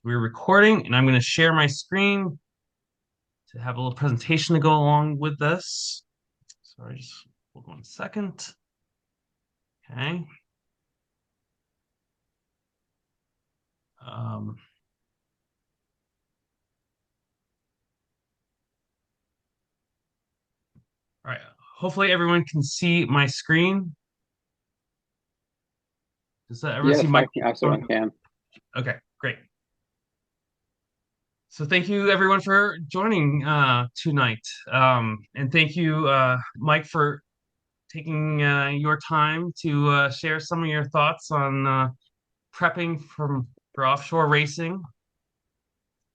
we're recording, and I'm going to share my screen to have a little presentation to go along with this. Sorry, just hold 1 second. Okay. Um, all right. Hopefully everyone can see my screen. Does that everyone see Yes, my? I certainly can. Okay, great. So thank you everyone for joining tonight. And thank you, Mike, for taking your time to share some of your thoughts on prepping for offshore racing.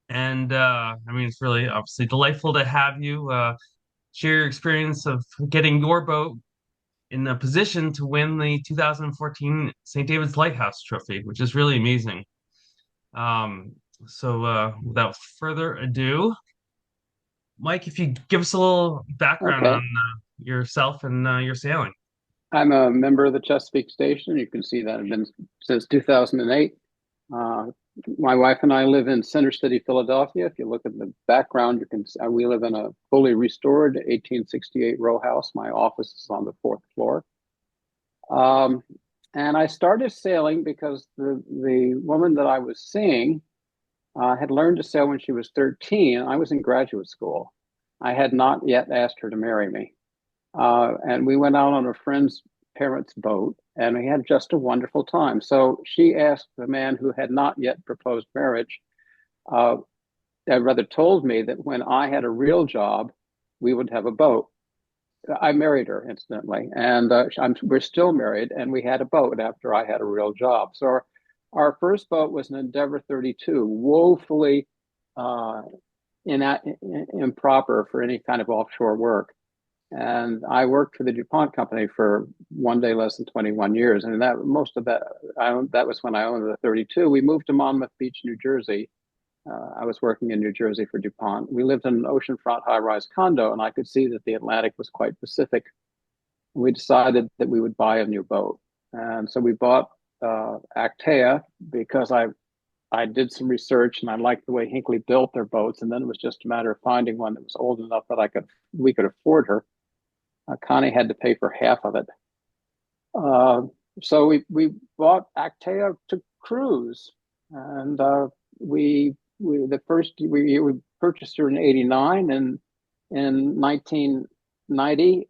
And I mean, it's really obviously delightful to have you share your experience of getting your boat in a position to win the 2014 St. David's Lighthouse Trophy, which is really amazing. Um, so without further ado, Mike, if you give us a little background on Okay. yourself and your sailing. I'm a member of the Chesapeake Station. You can see that I've been since 2008. Uh, my wife and I live in Center City, Philadelphia. If you look at the background, you can see we live in a fully restored 1868 row house. My office is on the fourth floor. Um, and I started sailing because the woman that I was seeing had learned to sail when she was 13. I was in graduate school. I had not yet asked her to marry me. And we went out on a friend's parents' boat, and we had just a wonderful time. So she asked the man who had not yet proposed marriage, uh, rather told me that when I had a real job, we would have a boat. I married her incidentally, and we're still married, and we had a boat after I had a real job. So our first boat was an Endeavor 32, woefully uh, improper for any kind of offshore work. And I worked for the DuPont company for one day less than 21 years. And that most of that, that was when I owned the 32. We moved to Monmouth Beach, New Jersey. I was working in New Jersey for DuPont. We lived in an oceanfront high rise condo, and I could see that the Atlantic was quite Pacific. We decided that we would buy a new boat. And so we bought Actea because I did some research and I liked the way Hinckley built their boats. And then it was just a matter of finding one that was old enough that we could afford her. Connie had to pay for half of it. Uh, so we bought Actea to cruise, and we the first we purchased her in '89, and in 1990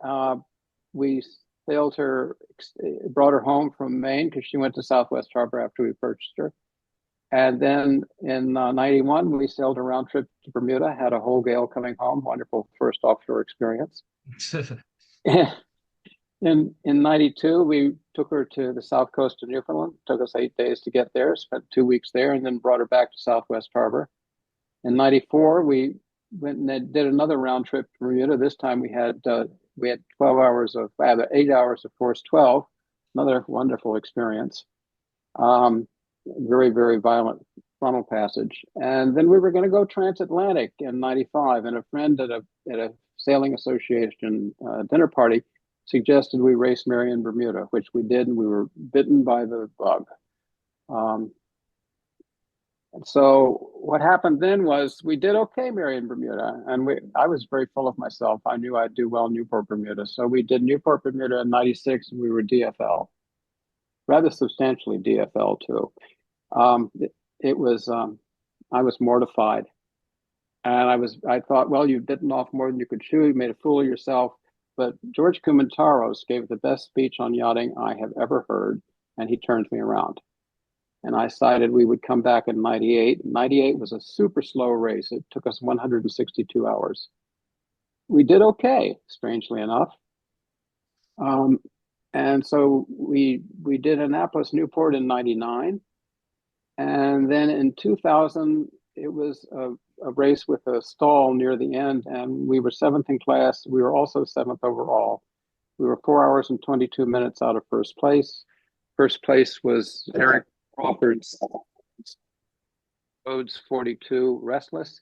we sailed her, brought her home from Maine because she went to Southwest Harbor after we purchased her. And then in '91 we sailed a round trip to Bermuda, had a whole gale coming home, wonderful first offshore experience. In '92, we took her to the south coast of Newfoundland. It took us 8 days to get there, spent 2 weeks there, and then brought her back to Southwest Harbor. In '94, we went and did another round trip to Bermuda. This time we had 12 hours of 8 hours, of course, 12. Another wonderful experience. Very, very violent funnel passage. And then we were going to go transatlantic in '95, and a friend at a sailing association dinner party suggested we race Marion Bermuda, which we did, and we were bitten by the bug. Um, and so what happened then was we did okay, Marion Bermuda, and I was very full of myself. I knew I'd do well Newport Bermuda, so we did Newport Bermuda in '96, and we were DFL, rather substantially DFL too. It was I was mortified, and I thought, well, you've bitten off more than you could chew. You made a fool of yourself. But George Kumantaros gave the best speech on yachting I have ever heard, and he turned me around. And I decided we would come back in '98. '98 was a super slow race. It took us 162 hours. We did okay, strangely enough. Um, and so we did Annapolis Newport in '99. And then in 2000, it was a race with a stall near the end, and we were seventh in class. We were also seventh overall. We were 4 hours and 22 minutes out of first place. First place was Eric Crawford's Rhodes 42 Restless.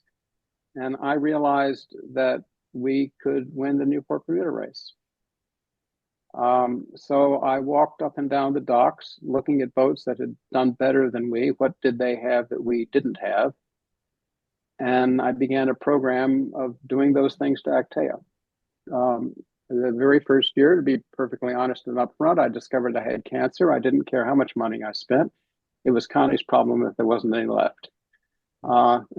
And I realized that we could win the Newport Bermuda race. So I walked up and down the docks looking at boats that had done better than we. What did they have that we didn't have? And I began a program of doing those things to Actea. Um, the very first year, to be perfectly honest and upfront, I discovered I had cancer. I didn't care how much money I spent. It was Connie's problem if there wasn't any left.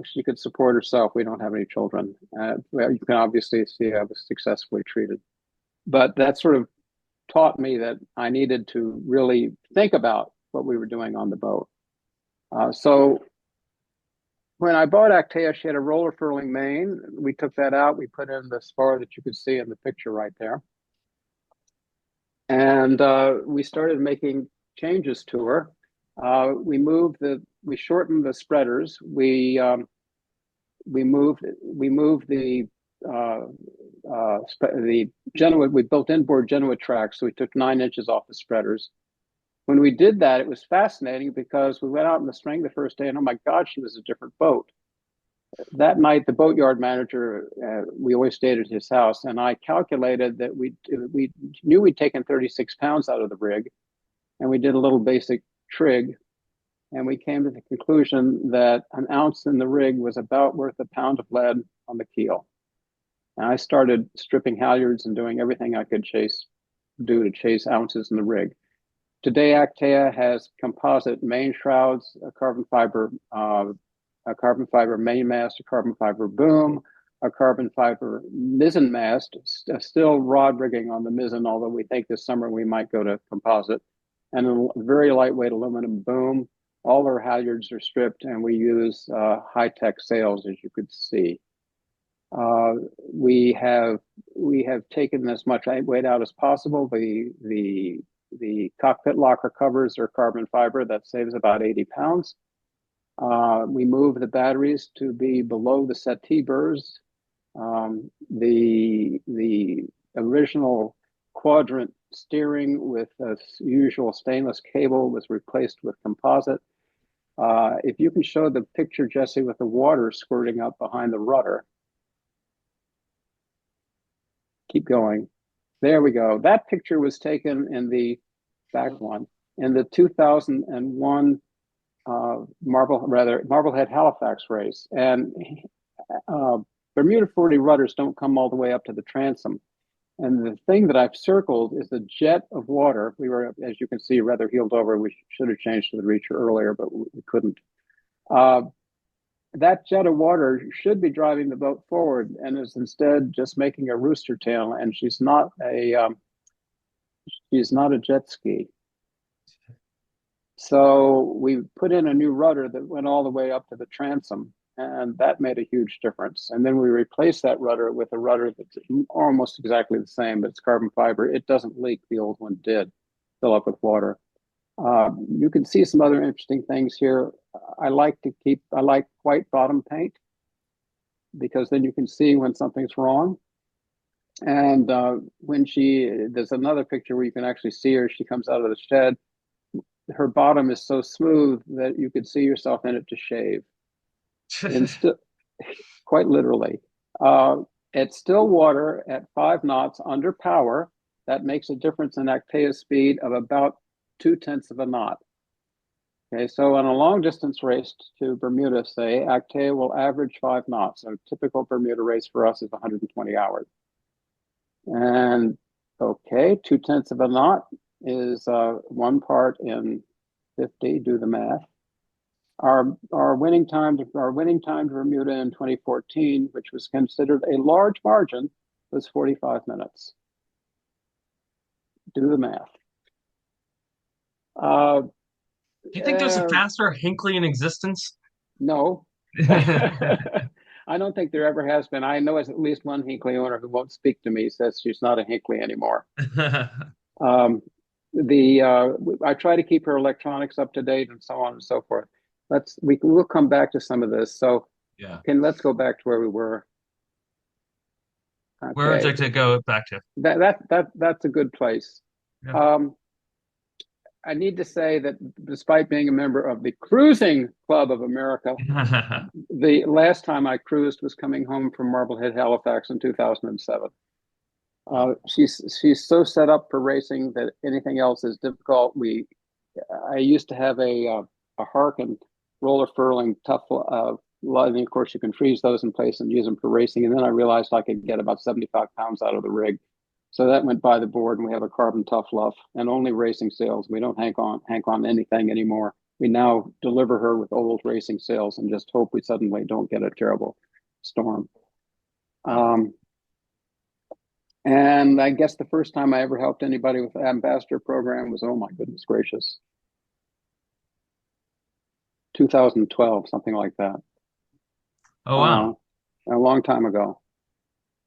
She could support herself. We don't have any children. Well, you can obviously see I was successfully treated. But that sort of taught me that I needed to really think about what we were doing on the boat. So when I bought Actea, she had a roller furling main. We took that out. We put in the spar that you could see in the picture right there. And we started making changes to her. We shortened the spreaders. We moved the Genoa. We built inboard Genoa tracks, so we took 9 inches off the spreaders. When we did that, it was fascinating because we went out in the spring the first day, and oh my God, she was a different boat. That night, the boatyard manager, we always stayed at his house, and I calculated that we knew we'd taken 36 pounds out of the rig, and we did a little basic trig, and we came to the conclusion that an ounce in the rig was about worth a pound of lead on the keel. And I started stripping halyards and doing everything I could do to chase ounces in the rig. Today, Actea has composite main shrouds, a carbon fiber mainmast, a carbon fiber boom, a carbon fiber mizzen mast, still rod rigging on the mizzen, although we think this summer we might go to composite, and a very lightweight aluminum boom. All our halyards are stripped, and we use high-tech sails, as you could see. We have taken as much weight out as possible. The cockpit locker covers are carbon fiber. That saves about 80 pounds. We move the batteries to be below the settee burrs. The original quadrant steering with a usual stainless cable was replaced with composite. If you can show the picture, Jesse, with the water squirting up behind the rudder. Keep going. There we go. That picture was taken in the back one in the 2001 Marblehead Halifax race, and Bermuda 40 rudders don't come all the way up to the transom. And the thing that I've circled is the jet of water. We were, as you can see, rather heeled over. We should have changed to the reacher earlier, but we couldn't. That jet of water should be driving the boat forward, and is instead just making a rooster tail. And she's not a jet ski. So we put in a new rudder that went all the way up to the transom, and that made a huge difference. And then we replaced that rudder with a rudder that's almost exactly the same, but it's carbon fiber. It doesn't leak. The old one did fill up with water. You can see some other interesting things here. I like white bottom paint because then you can see when something's wrong. And there's another picture where you can actually see her. She comes out of the shed. Her bottom is so smooth that you could see yourself in it to shave. Quite literally. At still water at 5 knots under power, that makes a difference in Actea's speed of about 0.2 of a knot. Okay, so on a long distance race to Bermuda, say, Actea will average 5 knots. A typical Bermuda race for us is 120 hours. And okay, 0.2 of a knot is 1 part in 50. Do the math. Our winning time to Bermuda in 2014, which was considered a large margin, was 45 minutes. Do the math. Do you think there's a faster Hinckley in existence? No. I don't think there ever has been. I know at least one Hinckley owner who won't speak to me, says she's not a Hinckley anymore. I try to keep her electronics up to date and so on and so forth. We'll come back to some of this. So yeah, let's go back to where we were. Okay. Where would you like to go back to? That's a good place. Yeah. I need to say that despite being a member of the Cruising Club of America, the last time I cruised was coming home from Marblehead, Halifax in 2007. She's so set up for racing that anything else is difficult. I used to have a Harken roller furling tough. And of course, you can freeze those in place and use them for racing. And then I realized I could get about 75 pounds out of the rig. So that went by the board, and we have a carbon tough luff and only racing sails. We don't hank on anything anymore. We now deliver her with old racing sails and just hope we suddenly don't get a terrible storm. Um, and I guess the first time I ever helped anybody with the ambassador program was, oh my goodness gracious, 2012, something like that. Oh wow. Uh, a long time ago.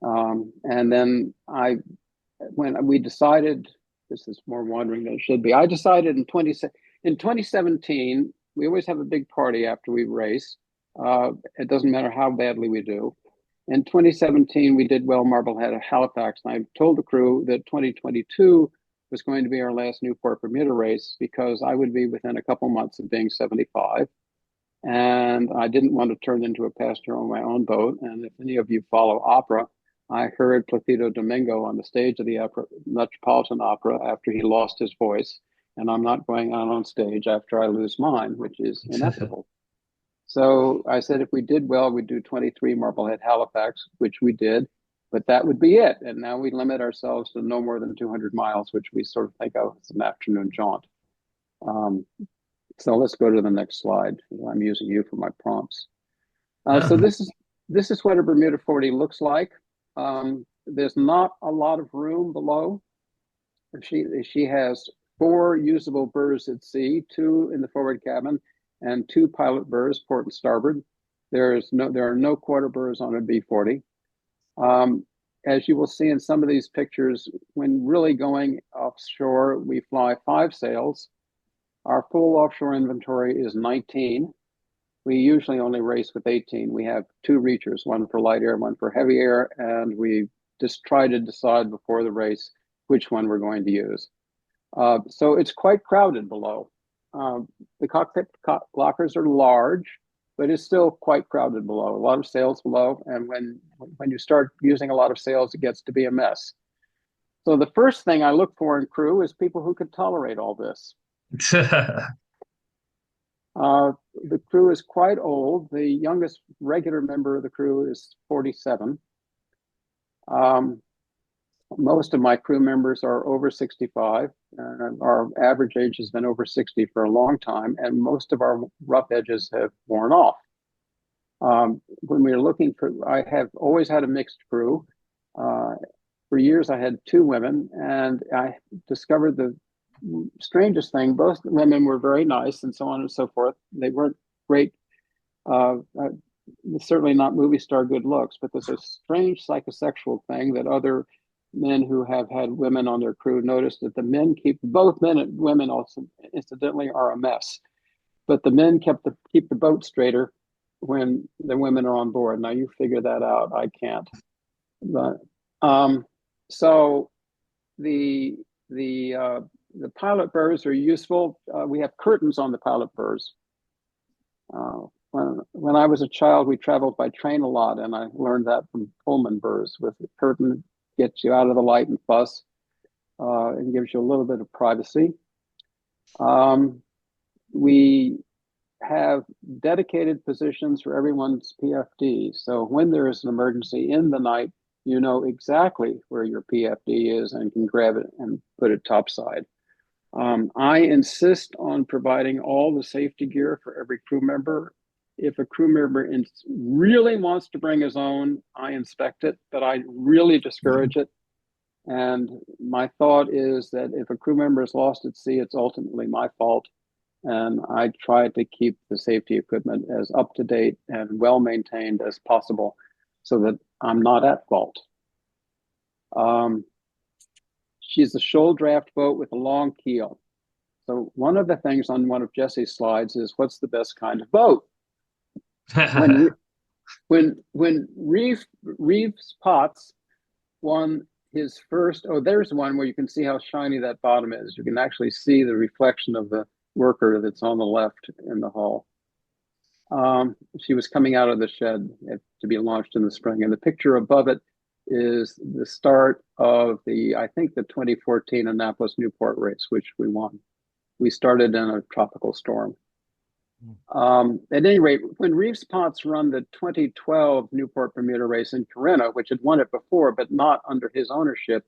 And then when we decided, this is more wandering than it should be. I decided in 2017, we always have a big party after we race. It doesn't matter how badly we do. In 2017, we did well Marblehead at Halifax, and I told the crew that 2022 was going to be our last Newport Bermuda race because I would be within a couple months of being 75. And I didn't want to turn into a passenger on my own boat. And if any of you follow opera, I heard Placido Domingo on the stage of the Metropolitan Opera after he lost his voice. And I'm not going out on stage after I lose mine, which is inevitable. So I said if we did well, we'd do 23 Marblehead Halifax, which we did, but that would be it. And now we limit ourselves to no more than 200 miles, which we sort of think of as an afternoon jaunt. So let's go to the next slide. I'm using you for my prompts. So this is what a Bermuda 40 looks like. There's not a lot of room below. She has 4 usable berths at sea, 2 in the forward cabin, and 2 pilot berths, port and starboard. There are no quarter berths on a B40. As you will see in some of these pictures, when really going offshore, we fly 5 sails. Our full offshore inventory is 19. We usually only race with 18. We have 2 reachers, one for light air, one for heavy air, and we just try to decide before the race which one we're going to use. So it's quite crowded below. The cockpit lockers are large, but it's still quite crowded below. A lot of sails below, and when you start using a lot of sails, it gets to be a mess. So the first thing I look for in crew is people who can tolerate all this. The crew is quite old. The youngest regular member of the crew is 47. Most of my crew members are over 65. Our average age has been over 60 for a long time, and most of our rough edges have worn off. When we were looking for, I have always had a mixed crew. For years, I had 2 women, and I discovered the strangest thing. Both women were very nice and so on and so forth. They weren't great, certainly not movie star good looks, but there's a strange psychosexual thing that other men who have had women on their crew noticed that the men both men and women also incidentally are a mess, but the men keep the boat straighter when the women are on board. Now you figure that out. I can't. But so the pilot berths are useful. We have curtains on the pilot berths. When I was a child, we traveled by train a lot, and I learned that from Pullman berths. With the curtain, gets you out of the light and fuss, and gives you a little bit of privacy. We have dedicated positions for everyone's PFD. So when there is an emergency in the night, you know exactly where your PFD is and can grab it and put it topside. I insist on providing all the safety gear for every crew member. If a crew member really wants to bring his own, I inspect it, but I really discourage it. And my thought is that if a crew member is lost at sea, it's ultimately my fault. And I try to keep the safety equipment as up to date and well maintained as possible so that I'm not at fault. She's a shoal draft boat with a long keel. So one of the things on one of Jesse's slides is what's the best kind of boat? When Reeves Potts won his first, oh, there's one where you can see how shiny that bottom is. You can actually see the reflection of the worker that's on the left in the hull. She was coming out of the shed to be launched in the spring, and the picture above it is the start of I think the 2014 Annapolis Newport race, which we won. We started in a tropical storm. At any rate, when Reeves Potts run the 2012 Newport Bermuda race in Corinna, which had won it before, but not under his ownership,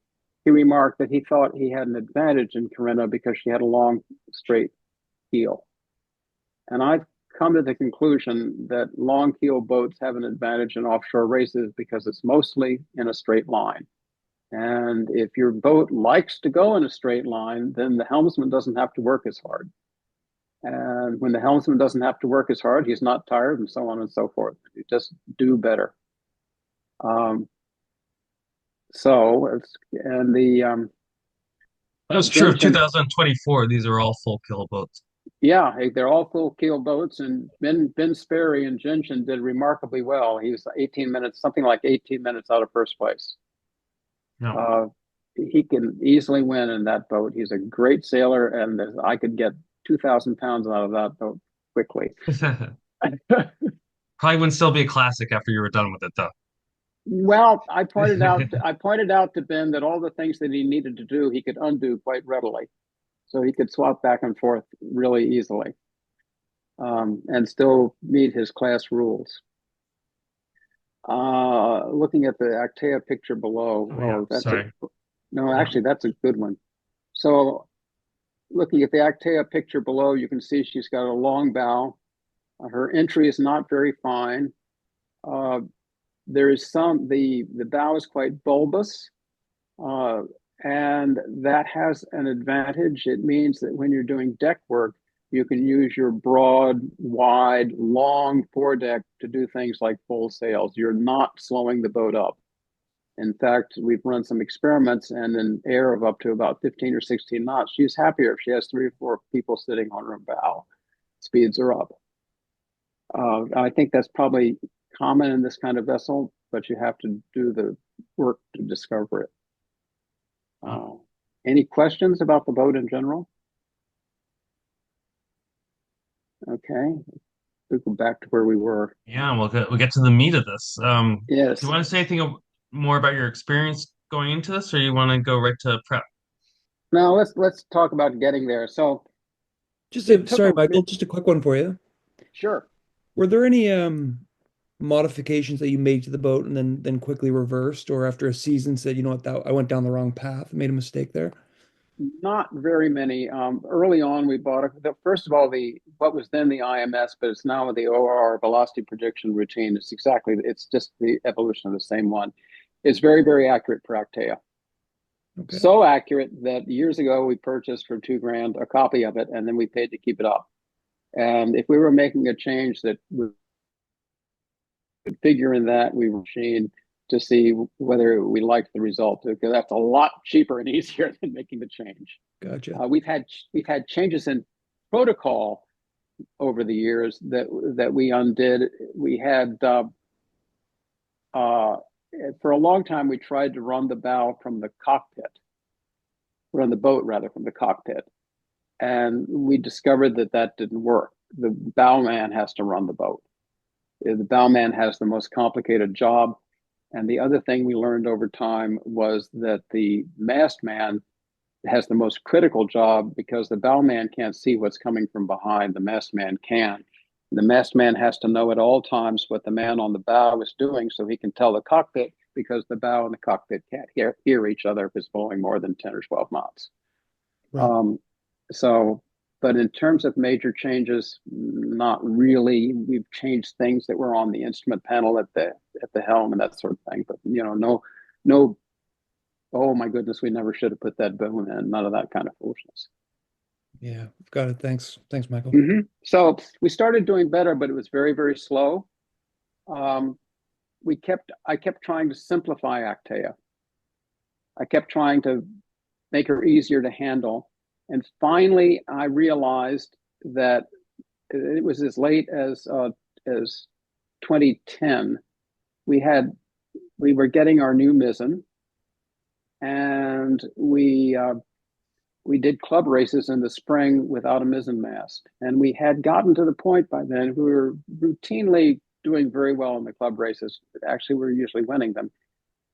he remarked that he thought he had an advantage in Corinna because she had a long, straight keel. And I've come to the conclusion that long keel boats have an advantage in offshore races because it's mostly in a straight line. And if your boat likes to go in a straight line, then the helmsman doesn't have to work as hard. And when the helmsman doesn't have to work as hard, he's not tired, and so on and so forth. You just do better. Um, so it's and the That's true of Gentian, 2024. These are all full kill boats. yeah, they're all full keel boats, and Ben Sperry and Gentian did remarkably well. He was 18 minutes, something like 18 minutes out of first place. No. Uh, he can easily win in that boat. He's a great sailor, and I could get 2,000 pounds out of that boat quickly. Probably wouldn't still be a classic after you were done with it, though. Well, I pointed out to Ben that all the things that he needed to do, he could undo quite readily. So he could swap back and forth really easily, and still meet his class rules. Looking at the Actea picture below, Oh yeah, sorry. no, Yeah. actually, that's a good one. So looking at the Actea picture below, you can see she's got a long bow. Her entry is not very fine. Uh, there is the bow is quite bulbous, uh, and that has an advantage. It means that when you're doing deck work, you can use your broad, wide, long foredeck to do things like full sails. You're not slowing the boat up. In fact, we've run some experiments, and in air of up to about 15 or 16 knots, she's happier if she has 3 or 4 people sitting on her bow. Speeds are up. I think that's probably common in this kind of vessel, but you have to do the work to discover it. Uh, any questions about the boat in general? Okay, we go back to where we were. Yeah, we'll get to the meat of this. Do you Yes. want to say anything more about your experience going into this, or you want to go right to prep? Now let's talk about getting there. So Just it a took sorry, a Michael, bit. just a quick one for you. Sure. Were there any modifications that you made to the boat and then quickly reversed, or after a season said, you know what, that I went down the wrong path, made a mistake there? Not very many. Early on, we bought first of all the what was then the IMS, but it's now the OR velocity prediction routine. It's just the evolution of the same one. It's very very accurate for Actea. Okay. So accurate that years ago we purchased for $2,000 a copy of it, and then we paid to keep it up. And if we were making a change that would figure in that, we were machine to see whether we liked the result, because that's a lot cheaper and easier than making the change. Gotcha. We've had changes in protocol over the years that we undid. We had for a long time we tried to run the bow from the cockpit, run the boat rather from the cockpit, and we discovered that didn't work. The bowman has to run the boat. The bowman has the most complicated job. And the other thing we learned over time was that the mast man has the most critical job because the bowman can't see what's coming from behind. The mast man can. The mast man has to know at all times what the man on the bow is doing so he can tell the cockpit, because the bow and the cockpit can't hear each other if it's blowing more than 10 or 12 knots. Right. Um, so, but in terms of major changes, not really. We've changed things that were on the instrument panel at the helm and that sort of thing. But no. Oh my goodness, we never should have put that boom in. None of that kind of foolishness. Yeah, got it. Thanks, Michael. So we started doing better, but it was very very slow. Um, I kept trying to simplify Actea. I kept trying to make her easier to handle. And finally, I realized that it was as late as 2010. We were getting our new mizzen, and we did club races in the spring without a mizzen mast. And we had gotten to the point by then we were routinely doing very well in the club races. Actually, we were usually winning them.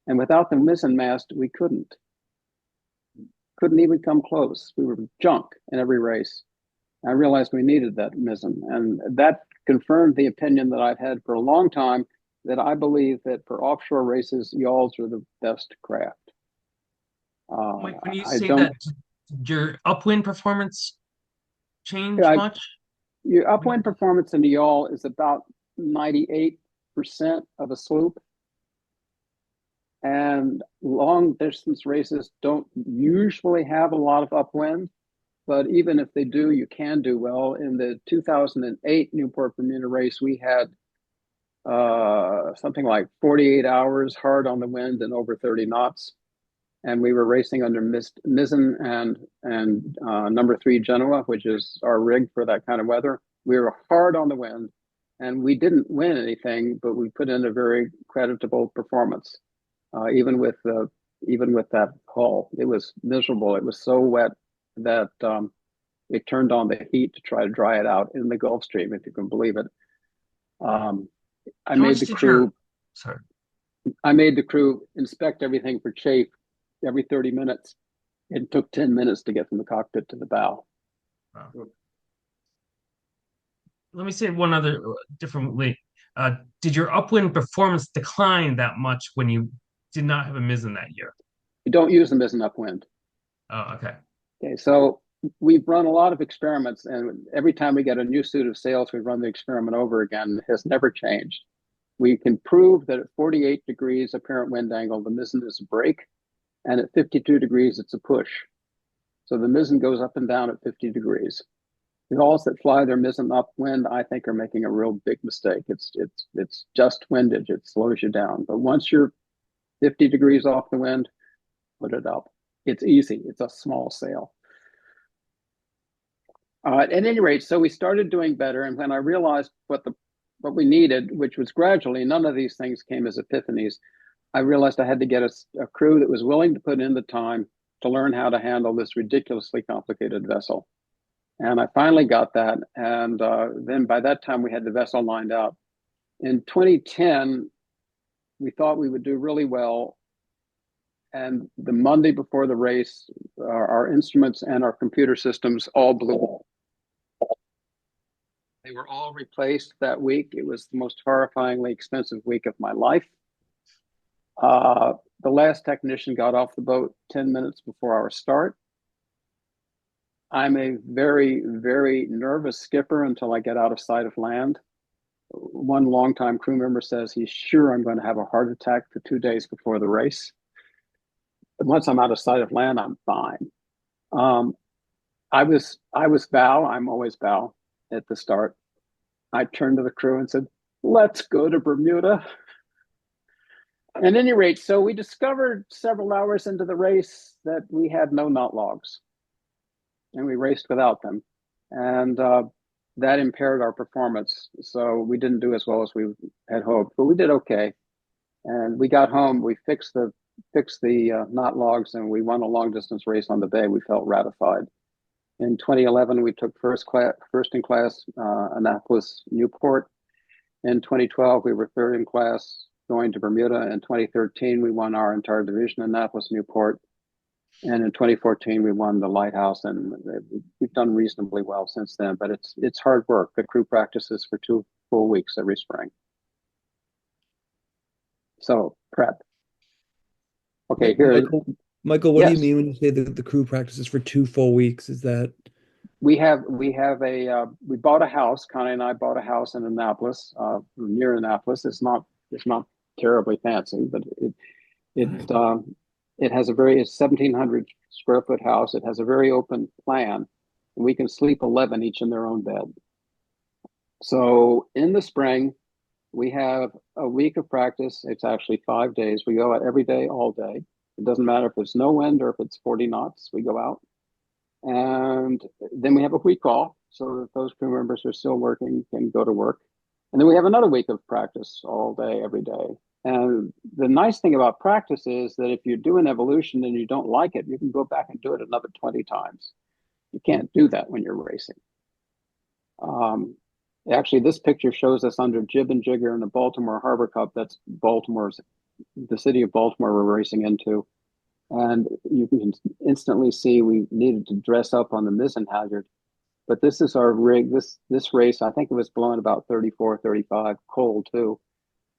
And without the mizzen mast, we couldn't even come close. We were junk in every race. I realized we needed that mizzen, and that confirmed the opinion that I've had for a long time, that I believe that for offshore races, yawls are the best craft. When you I say don't. that, did your upwind performance change I, much? your upwind performance in the yawl is about 98% of a sloop, and long distance races don't usually have a lot of upwind. But even if they do, you can do well. In the 2008 Newport Bermuda race, we had something like 48 hours hard on the wind and over 30 knots. And we were racing under mizzen and number 3 Genoa, which is our rig for that kind of weather. We were hard on the wind, and we didn't win anything, but we put in a very creditable performance. Even with that hull, it was miserable. It was so wet that it turned on the heat to try to dry it out in the Gulf Stream, if you can believe it. Um, I How made much the did your, crew. sorry, I made the crew inspect everything for chafe every 30 minutes. It took 10 minutes to get from the cockpit to the bow. wow. Let me say one other differently. Did your upwind performance decline that much when you did not have a mizzen that year? You don't use them as an upwind. Oh, okay. Okay, so we've run a lot of experiments, and every time we get a new suit of sails, we run the experiment over again. It has never changed. We can prove that at 48 degrees apparent wind angle, the mizzen is a brake, and at 52 degrees, it's a push. So the mizzen goes up and down at 50 degrees. The hulls that fly their mizzen upwind, I think, are making a real big mistake. It's just windage. It slows you down. But once you're 50 degrees off the wind, put it up. It's easy. It's a small sail. At any rate, so we started doing better, and when I realized what we needed, which was gradually, none of these things came as epiphanies. I realized I had to get a crew that was willing to put in the time to learn how to handle this ridiculously complicated vessel. And I finally got that. And then by that time, we had the vessel lined out. In 2010, we thought we would do really well. And the Monday before the race, our instruments and our computer systems all blew. They were all replaced that week. It was the most horrifyingly expensive week of my life. The last technician got off the boat 10 minutes before our start. I'm a very, very nervous skipper until I get out of sight of land. One longtime crew member says he's sure I'm going to have a heart attack for 2 days before the race. But once I'm out of sight of land, I'm fine. I was bow. I'm always bow at the start. I turned to the crew and said, "Let's go to Bermuda." At any rate, so we discovered several hours into the race that we had no knot logs, and we raced without them. And that impaired our performance. So we didn't do as well as we had hoped, but we did okay. And we got home, we fixed the knot logs, and we won a long distance race on the bay. We felt ratified. In 2011, we took first in class Annapolis Newport. In 2012, we were third in class going to Bermuda. In 2013, we won our entire division, Annapolis Newport. And in 2014, we won the Lighthouse, and we've done reasonably well since then. But it's hard work. The crew practices for 2 full weeks every spring. So prep. Okay, here. Michael, what do you Yes, mean when you say the crew practices for 2 full weeks? Is that we bought a house. Connie and I bought a house in Annapolis, near Annapolis. It's not terribly fancy, but it has it's 1,700 square foot house. It has a very open plan. We can sleep 11 each in their own bed. So in the spring, we have a week of practice. It's actually 5 days. We go out every day, all day. It doesn't matter if it's no wind or if it's 40 knots, we go out. And then we have a week off so that those crew members who are still working can go to work. And then we have another week of practice all day, every day. And the nice thing about practice is that if you do an evolution and you don't like it, you can go back and do it another 20 times. You can't do that when you're racing. Actually, this picture shows us under jib and jigger in the Baltimore Harbor Cup. That's Baltimore's the city of Baltimore we're racing into. And you can instantly see we needed to dress up on the mizzen halyard. But this is our rig. This race, I think it was blowing about 34, 35, cold too.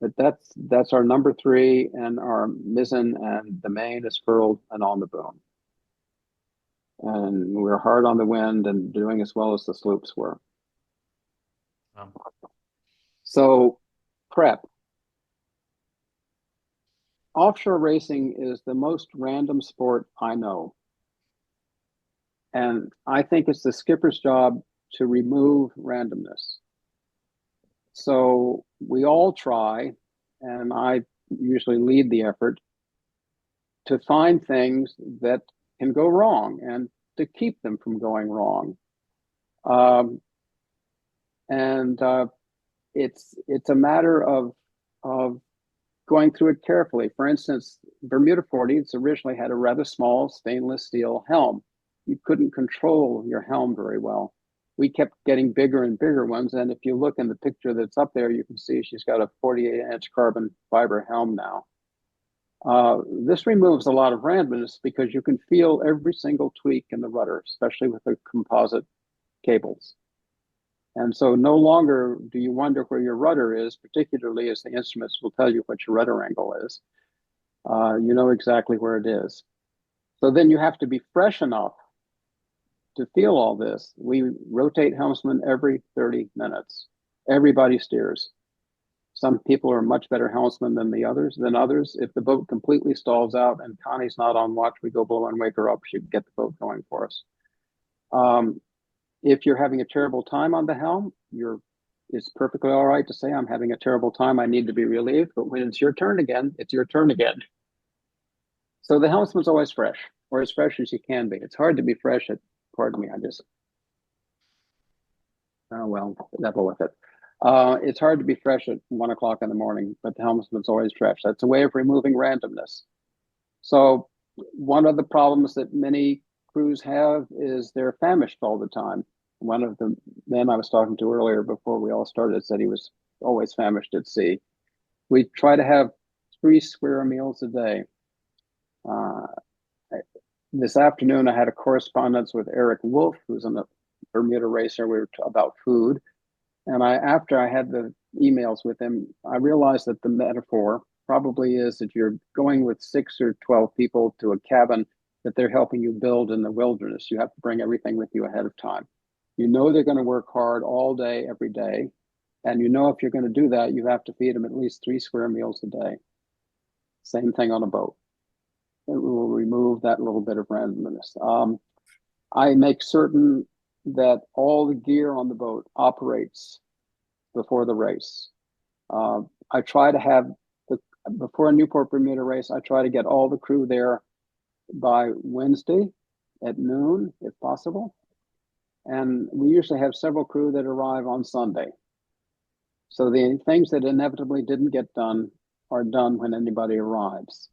But that's our number 3, and our mizzen and the main is furled and on the boom. And we're hard on the wind and doing as well as the sloops were. Um, So prep. Offshore racing is the most random sport I know. And I think it's the skipper's job to remove randomness. So we all try, and I usually lead the effort, to find things that can go wrong and to keep them from going wrong. Um, and it's a matter of going through it carefully. For instance, Bermuda 40s originally had a rather small stainless steel helm. You couldn't control your helm very well. We kept getting bigger and bigger ones. And if you look in the picture that's up there, you can see she's got a 48-inch carbon fiber helm now. This removes a lot of randomness because you can feel every single tweak in the rudder, especially with the composite cables. And so no longer do you wonder where your rudder is, particularly as the instruments will tell you what your rudder angle is. You know exactly where it is. So then you have to be fresh enough to feel all this. We rotate helmsmen every 30 minutes. Everybody steers. Some people are much better helmsmen than others. If the boat completely stalls out and Connie's not on watch, we go below and wake her up. She can get the boat going for us. If you're having a terrible time on the helm, it's perfectly all right to say, I'm having a terrible time, I need to be relieved. But when it's your turn again, it's your turn again. So the helmsman's always fresh, or as fresh as you can be. It's hard to be fresh at, pardon me, oh, well, level with it. It's hard to be fresh at 1 o'clock in the morning, but the helmsman's always fresh. That's a way of removing randomness. So one of the problems that many crews have is they're famished all the time. One of the men I was talking to earlier before we all started said he was always famished at sea. We try to have 3 square meals a day. This afternoon, I had a correspondence with Eric Wolf, who's a Bermuda racer. We were about food. And after I had the emails with him, I realized that the metaphor probably is that you're going with 6 or 12 people to a cabin that they're helping you build in the wilderness. You have to bring everything with you ahead of time. You know they're going to work hard all day, every day. And you know if you're going to do that, you have to feed them at least 3 square meals a day. Same thing on a boat. It will remove that little bit of randomness. I make certain that all the gear on the boat operates before the race. I try to have, before a Newport Bermuda race, I try to get all the crew there by Wednesday at noon, if possible. And we usually have several crew that arrive on Sunday. So the things that inevitably didn't get done are done when anybody arrives.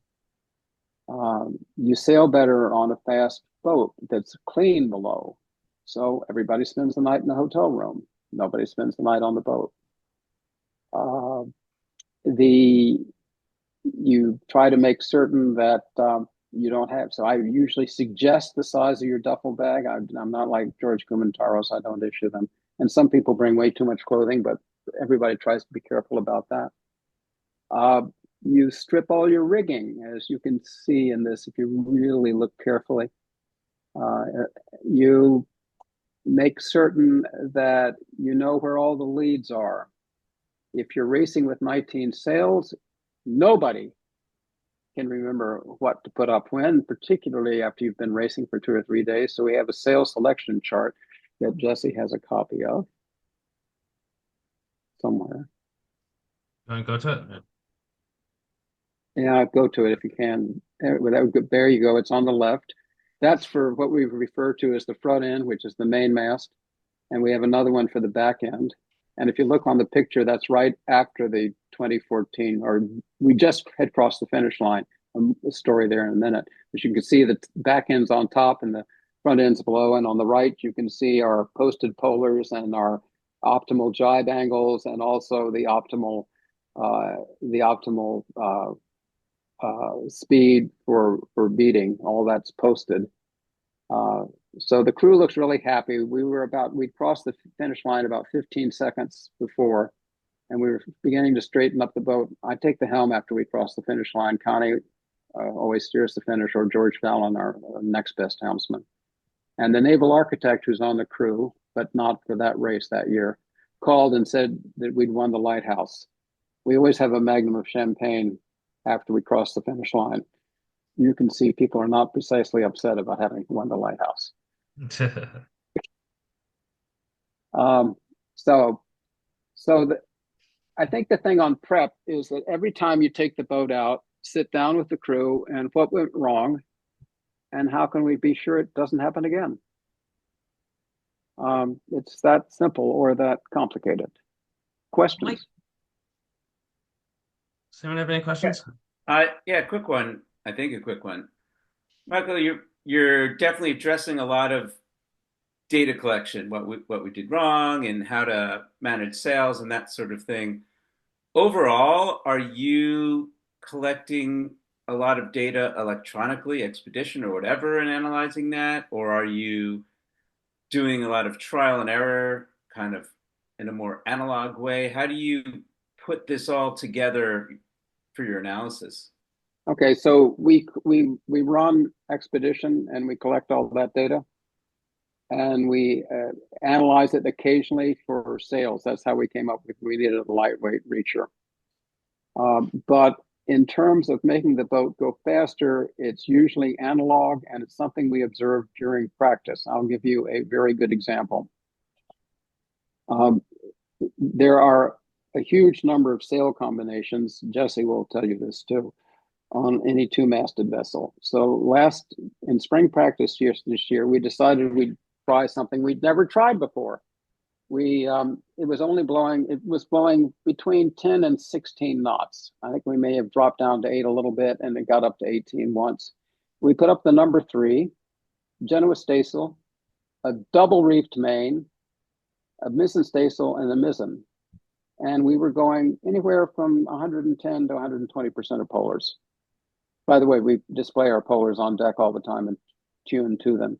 You sail better on a fast boat that's clean below. So everybody spends the night in the hotel room. Nobody spends the night on the boat. You try to make certain that you don't have. So I usually suggest the size of your duffel bag. I'm not like George Kumantaros. I don't issue them. And some people bring way too much clothing, but everybody tries to be careful about that. You strip all your rigging, as you can see in this, if you really look carefully. You make certain that you know where all the leads are. If you're racing with 19 sails, nobody can remember what to put up when, particularly after you've been racing for 2 or 3 days. So we have a sail selection chart that Jesse has a copy of somewhere. Go to it. Yeah, go to it if you can. There you go. It's on the left. That's for what we refer to as the front end, which is the main mast. And we have another one for the back end. And if you look on the picture, that's right after the 2014, or we just had crossed the finish line. A story there in a minute. But you can see the back end's on top and the front end's below. And on the right, you can see our posted polars and our optimal jibe angles, and also the optimal speed for beating. All that's posted. So the crew looks really happy. We crossed the finish line about 15 seconds before, and we were beginning to straighten up the boat. I take the helm after we cross the finish line. Connie always steers the finish, or George Fallon, our next best helmsman. And the naval architect who's on the crew, but not for that race that year, called and said that we'd won the Lighthouse. We always have a magnum of champagne after we cross the finish line. You can see people are not precisely upset about having won the Lighthouse. Um, so, I think the thing on prep is that every time you take the boat out, sit down with the crew and what went wrong, and how can we be sure it doesn't happen again? It's that simple or that complicated. Questions? Mike, does anyone have any Yeah, questions? yeah, quick one. I think a quick one. Michael, you're definitely addressing a lot of data collection, what we did wrong, and how to manage sales and that sort of thing. Overall, are you collecting a lot of data electronically, Expedition or whatever, and analyzing that, or are you doing a lot of trial and error, kind of in a more analog way? How do you put this all together for your analysis? Okay, so we run Expedition and we collect all that data, and we analyze it occasionally for sales. That's how we came up with we needed a lightweight reacher. But in terms of making the boat go faster, it's usually analog, and it's something we observe during practice. I'll give you a very good example. There are a huge number of sail combinations. Jesse will tell you this too, on any two-masted vessel. So in spring practice this year, we decided we'd try something we'd never tried before. It was blowing between 10 and 16 knots. I think we may have dropped down to 8 a little bit, and it got up to 18 once. We put up the number 3, Genoa staysail, a double reefed main, a mizzen staysail, and a mizzen. And we were going anywhere from 110 to 120% of polars. By the way, we display our polars on deck all the time and tune to them.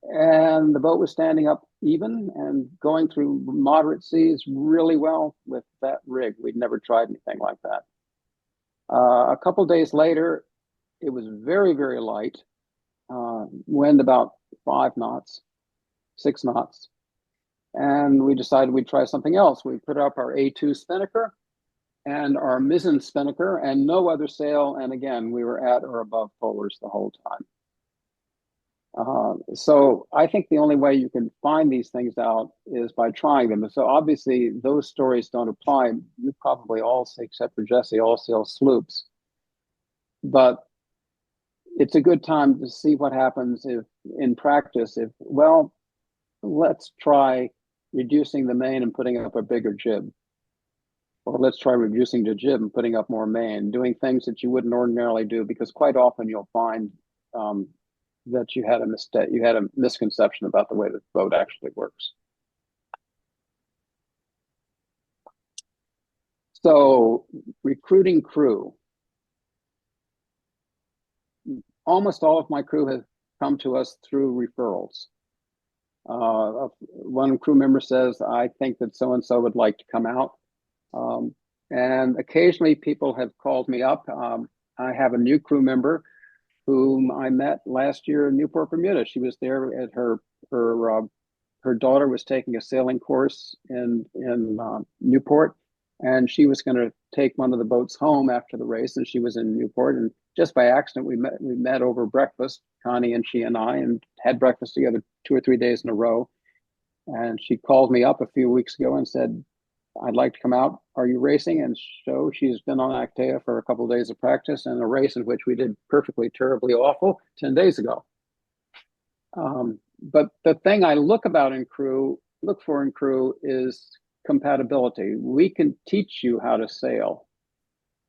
And the boat was standing up even and going through moderate seas really well with that rig. We'd never tried anything like that. A couple days later, it was very, very light, wind about 5 knots, 6 knots. And we decided we'd try something else. We put up our A2 spinnaker and our mizzen spinnaker and no other sail. And again, we were at or above polars the whole time. So I think the only way you can find these things out is by trying them. So obviously those stories don't apply. You probably all, except for Jesse, all sail sloops. But it's a good time to see what happens if in practice, well, let's try reducing the main and putting up a bigger jib. Or let's try reducing the jib and putting up more main, doing things that you wouldn't ordinarily do, because quite often you'll find that you had a mistake, you had a misconception about the way the boat actually works. So recruiting crew. Almost all of my crew has come to us through referrals. One crew member says, I think that so-and-so would like to come out. And occasionally people have called me up. I have a new crew member whom I met last year in Newport, Bermuda. She was there at her daughter was taking a sailing course in Newport, and she was going to take one of the boats home after the race, and she was in Newport, and just by accident we met over breakfast, Connie and she and I, and had breakfast together 2 or 3 days in a row. And she called me up a few weeks ago and said, I'd like to come out. Are you racing? And so she's been on Actea for a couple of days of practice and a race in which we did perfectly, terribly awful 10 days ago. But the thing I look for in crew is compatibility. We can teach you how to sail,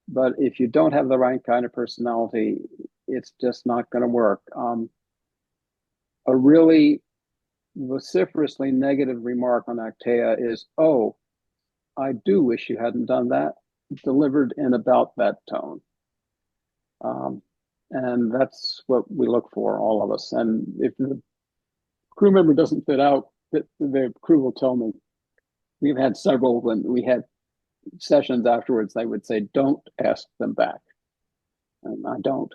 but if you don't have the right kind of personality, it's just not going to work. A really vociferously negative remark on Actea is, oh, I do wish you hadn't done that. delivered in about that tone. And that's what we look for, all of us. And if the crew member doesn't fit out, the crew will tell me. We've had several when we had sessions afterwards, they would say, don't ask them back. And I don't.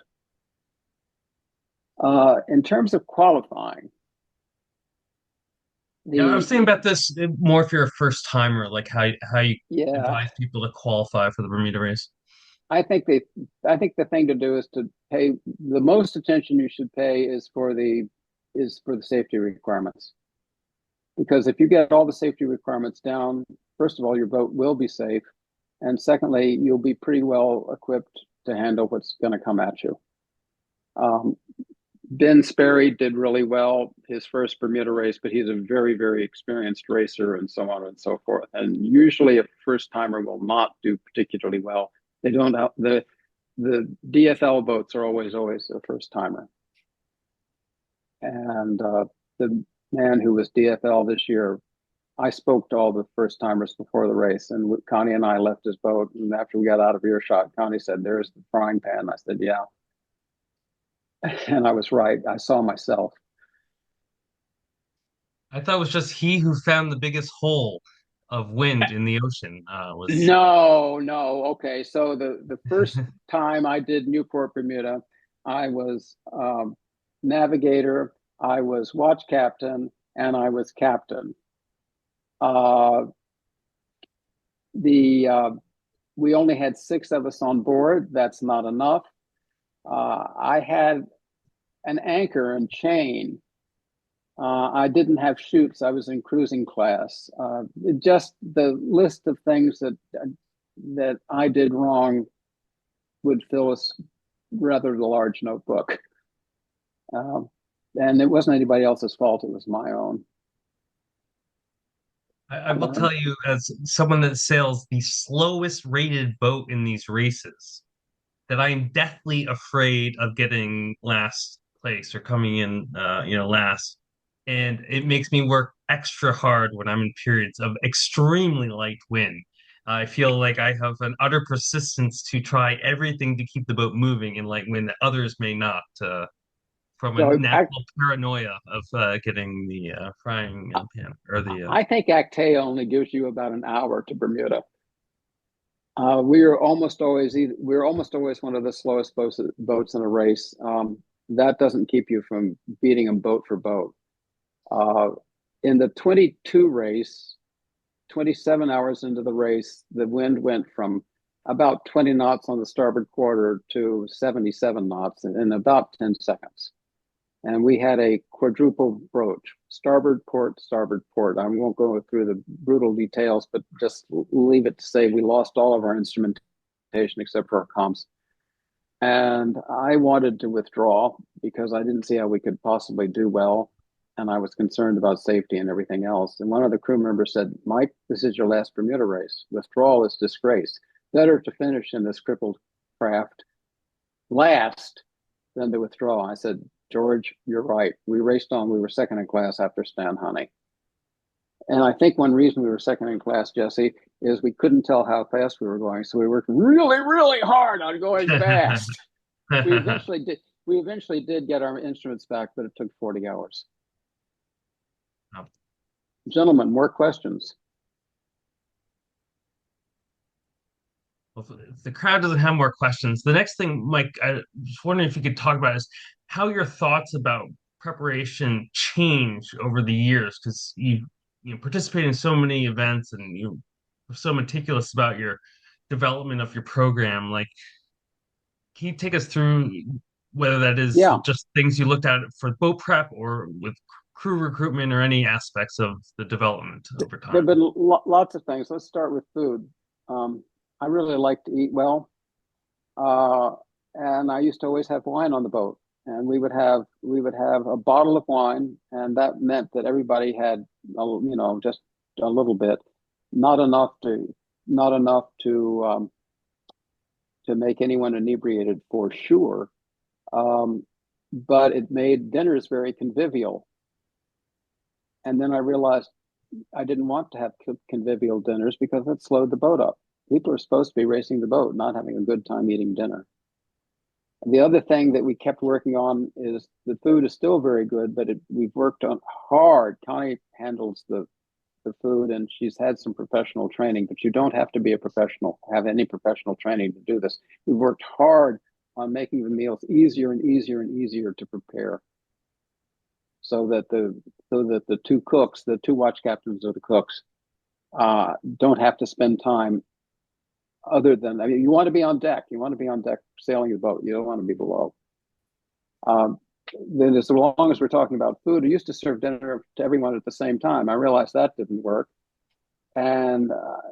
In terms of qualifying, Yeah, I was thinking about this more if you're a first timer, like how you yeah, advise people to qualify for the Bermuda race. I think the thing to do is to pay the most attention you should pay is for the safety requirements. Because if you get all the safety requirements down, first of all, your boat will be safe, and secondly, you'll be pretty well equipped to handle what's going to come at you. Ben Sperry did really well his first Bermuda race, but he's a very, very experienced racer and so on and so forth. And usually a first timer will not do particularly well. They don't have the DFL boats are always a first timer. And the man who was DFL this year, I spoke to all the first timers before the race, and Connie and I left his boat. And after we got out of earshot, Connie said, "There's the frying pan." I said, "Yeah." And I was right. I saw myself. I thought it was just he who found the biggest hole of wind in the ocean. Was No, no. Okay. So the first time I did Newport, Bermuda, I was navigator, I was watch captain, and I was captain. Uh, the We only had 6 of us on board. That's not enough. I had an anchor and chain. I didn't have chutes. I was in cruising class. Just the list of things that I did wrong would fill a rather large notebook. And it wasn't anybody else's fault. It was my own. I will tell you, as someone that sails the slowest rated boat in these races, that I am deathly afraid of getting last place or coming in, last. And it makes me work extra hard when I'm in periods of extremely light wind. I feel like I have an utter persistence to try everything to keep the boat moving in light wind that others may not, from a So natural paranoia of getting the frying pan or the. I think Actea only gives you about an hour to Bermuda. We were almost always one of the slowest boats in a race. That doesn't keep you from beating them boat for boat. In the 22 race, 27 hours into the race, the wind went from about 20 knots on the starboard quarter to 77 knots in about 10 seconds. And we had a quadruple broach, starboard port, starboard port. I won't go through the brutal details, but just leave it to say we lost all of our instrumentation except for our comms. And I wanted to withdraw because I didn't see how we could possibly do well. And I was concerned about safety and everything else. And one of the crew members said, "Mike, this is your last Bermuda race. Withdrawal is disgrace. Better to finish in this crippled craft last than to withdraw." I said, "George, you're right. We raced on. We were second in class after Stan Honey." And I think one reason we were second in class, Jesse, is we couldn't tell how fast we were going. So we worked really, really hard on going fast. We eventually did get our instruments back, but it took 40 hours. Oh. Gentlemen, more questions? Well, if the crowd doesn't have more questions, the next thing, Mike, I was wondering if you could talk about is how your thoughts about preparation change over the years, because you participate in so many events and you're so meticulous about your development of your program. Like, can you take us through whether that is Yeah, just things you looked at for boat prep or with crew recruitment or any aspects of the development over there have time? been lots of things. Let's start with food. I really like to eat well. And I used to always have wine on the boat, and we would have a bottle of wine, and that meant that everybody had just a little bit, not enough to make anyone inebriated for sure, but it made dinners very convivial. And then I realized I didn't want to have convivial dinners because it slowed the boat up. People are supposed to be racing the boat, not having a good time eating dinner. The other thing that we kept working on is the food is still very good, but we've worked on hard. Connie handles the food, and she's had some professional training, but you don't have to be a professional, have any professional training to do this. We've worked hard on making the meals easier and easier and easier to prepare, so that the two cooks, the two watch captains or the cooks, don't have to spend time other than, I mean, you want to be on deck. You want to be on deck sailing the boat. You don't want to be below. Then as long as we're talking about food, I used to serve dinner to everyone at the same time. I realized that didn't work. And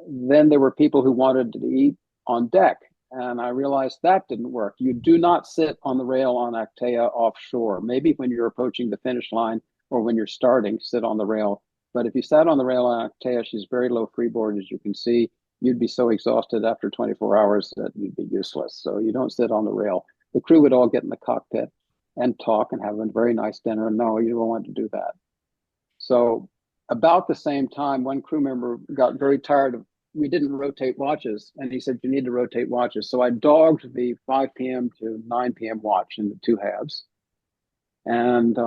then there were people who wanted to eat on deck. And I realized that didn't work. You do not sit on the rail on Actea offshore. Maybe when you're approaching the finish line or when you're starting, sit on the rail. But if you sat on the rail on Actea, she's very low freeboard, as you can see. You'd be so exhausted after 24 hours that you'd be useless. So you don't sit on the rail. The crew would all get in the cockpit and talk and have a very nice dinner. No, you don't want to do that. So about the same time, one crew member got very tired of, we didn't rotate watches. And he said, you need to rotate watches. So I dogged the 5 p.m. to 9 p.m. watch in the two halves. And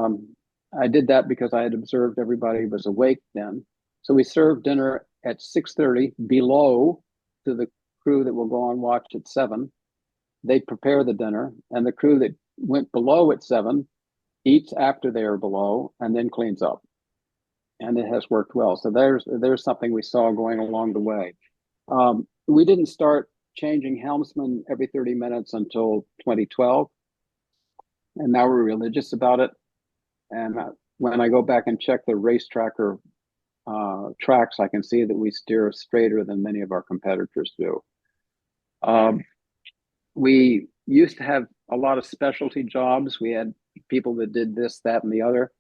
I did that because I had observed everybody was awake then. So we served dinner at 6:30 below to the crew that will go on watch at 7. They prepare the dinner, and the crew that went below at 7 eats after they are below and then cleans up. And it has worked well. So there's something we saw going along the way. We didn't start changing helmsmen every 30 minutes until 2012. And now we're religious about it. And when I go back and check the race tracker tracks, I can see that we steer straighter than many of our competitors do. We used to have a lot of specialty jobs. We had people that did this, that, and the other.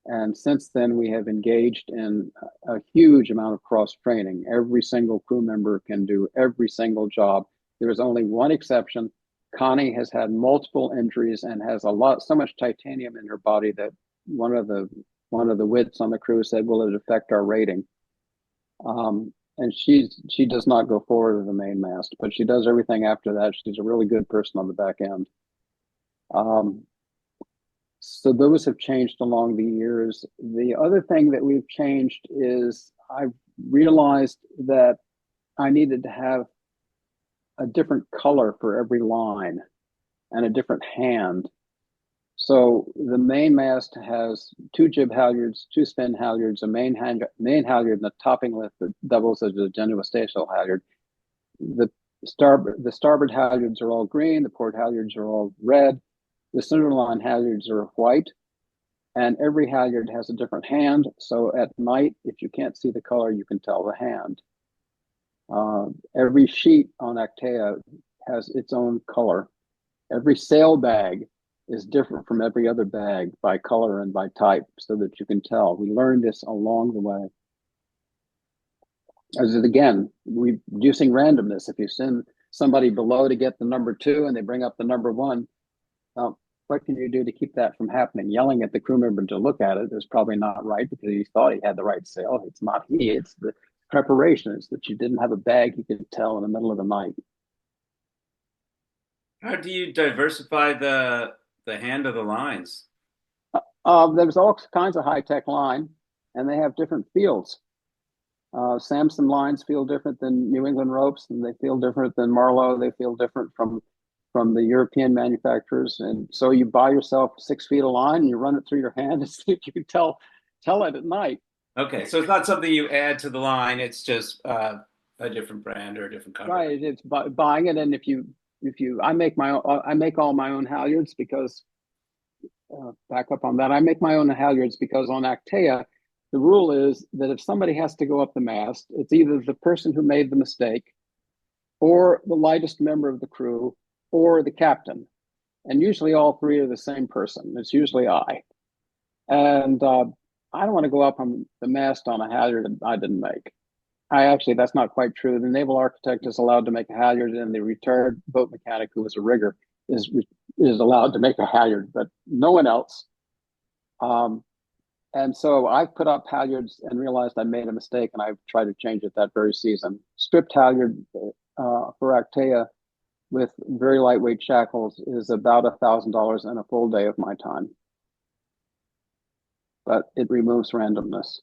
And since then, we have engaged in a huge amount of cross training. Every single crew member can do every single job. There is only one exception. Connie has had multiple injuries and has so much titanium in her body that one of the wits on the crew said, will it affect our rating? And she does not go forward to the mainmast, but she does everything after that. She's a really good person on the back end. So those have changed along the years. The other thing that we've changed is I've realized that I needed to have a different color for every line and a different hand. So the mainmast has 2 jib halyards, 2 spin halyards, a main halyard, and a topping lift that doubles as a genuostatial halyard. The starboard halyards are all green. The port halyards are all red. The centerline halyards are white, and every halyard has a different hand. So at night, if you can't see the color, you can tell the hand. Every sheet on Actea has its own color. Every sail bag is different from every other bag by color and by type, so that you can tell. We learned this along the way. As again, we're reducing randomness. If you send somebody below to get the number 2 and they bring up the number 1, what can you do to keep that from happening? Yelling at the crew member to look at it is probably not right because he thought he had the right sail. It's not he, it's the preparation. It's that you didn't have a bag you could tell in the middle of the night. How do you diversify the hand of the lines? There's all kinds of high-tech line, and they have different fields. Samson lines feel different than New England ropes, and they feel different than Marlowe. They feel different from the European manufacturers. And so you buy yourself 6 feet of line and you run it through your hand and see if you can tell it at night. Okay, so it's not something you add to the line. It's just a different brand or a different color. Right, it's buying it. And I make all my own halyards because, back up on that, I make my own halyards because on Actea, the rule is that if somebody has to go up the mast, it's either the person who made the mistake or the lightest member of the crew or the captain. And usually all 3 are the same person. It's usually I. And I don't want to go up on the mast on a halyard that I didn't make. That's not quite true. The naval architect is allowed to make a halyard, and the retired boat mechanic who was a rigger is allowed to make a halyard, but no one else. And so I put up halyards and realized I made a mistake, and I've tried to change it that very season. Stripped halyard for Actea with very lightweight shackles is about $1,000 in a full day of my time. But it removes randomness.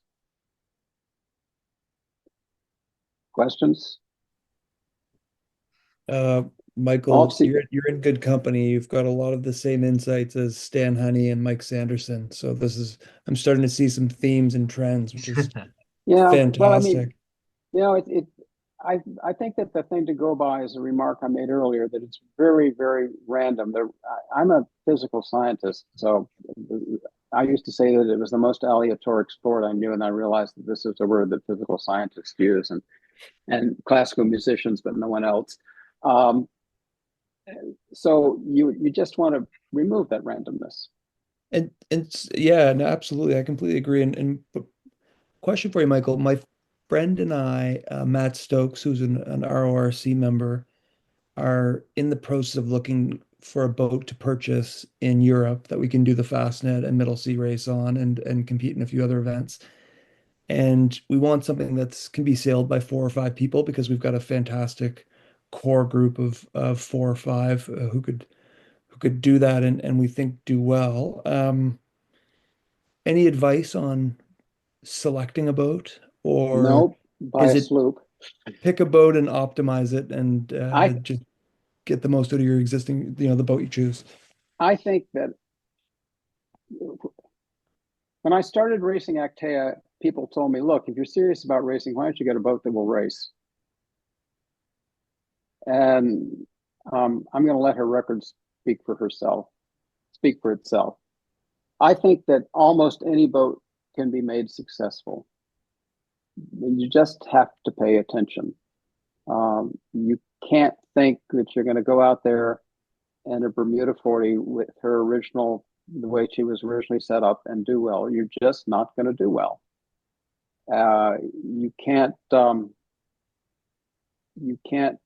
Questions? Uh, Michael, you're in good company. You've got a lot of the same insights as Stan Honey and Mike Sanderson. So I'm starting to see some themes and trends, which is Yeah, well, I mean, fantastic. you know, I think that the thing to go by is a remark I made earlier that it's very, very random. I'm a physical scientist, so I used to say that it was the most aleatoric sport I knew, and I realized that this is a word that physical scientists use and classical musicians, but no one else. Um, so you just want to remove that randomness. Yeah, no, absolutely. I completely agree. And question for you, Michael. My friend and I, Matt Stokes, who's an RORC member, are in the process of looking for a boat to purchase in Europe that we can do the Fastnet and Middle Sea race on and compete in a few other events. And we want something that can be sailed by 4 or 5 people because we've got a fantastic core group of 4 or 5 who could do that and we think do well. Any advice on selecting a boat, or Nope, buy is a it sloop. pick a boat and optimize it and I just get the most out of your existing, the boat you choose? I think that when I started racing Actea, people told me, look, if you're serious about racing, why don't you get a boat that will race? And I'm going to let her record speak for itself. I think that almost any boat can be made successful. You just have to pay attention. You can't think that you're going to go out there in a Bermuda 40 with the way she was originally set up and do well. You're just not going to do well. Uh, you can't you can't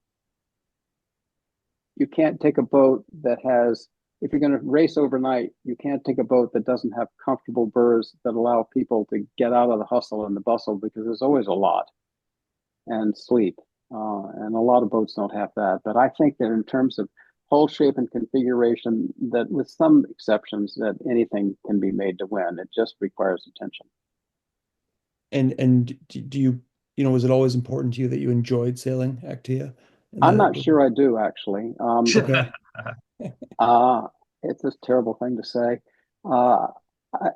you can't take a boat that has, if you're going to race overnight, you can't take a boat that doesn't have comfortable berths that allow people to get out of the hustle and the bustle, because there's always a lot, and sleep. And a lot of boats don't have that. But I think that in terms of hull shape and configuration, that with some exceptions, that anything can be made to win. It just requires attention. And do was it always important to you that you enjoyed sailing Actea? And I'm not sure I do, actually. okay. Uh, it's a terrible thing to say. Uh, I,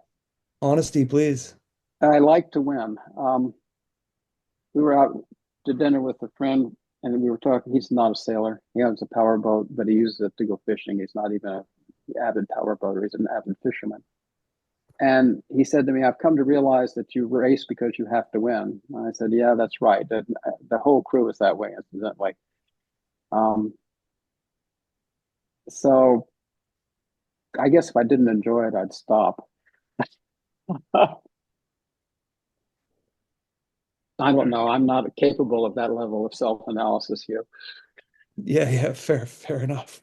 Honesty, please. I like to win. We were out to dinner with a friend, and we were talking. He's not a sailor. He owns a powerboat, but he uses it to go fishing. He's not even an avid powerboater. He's an avid fisherman. And he said to me, I've come to realize that you race because you have to win. And I said, yeah, that's right. The whole crew is that way, incidentally. Um, so I guess if I didn't enjoy it, I'd stop. I don't know. I'm not capable of that level of self-analysis here. Yeah, fair enough.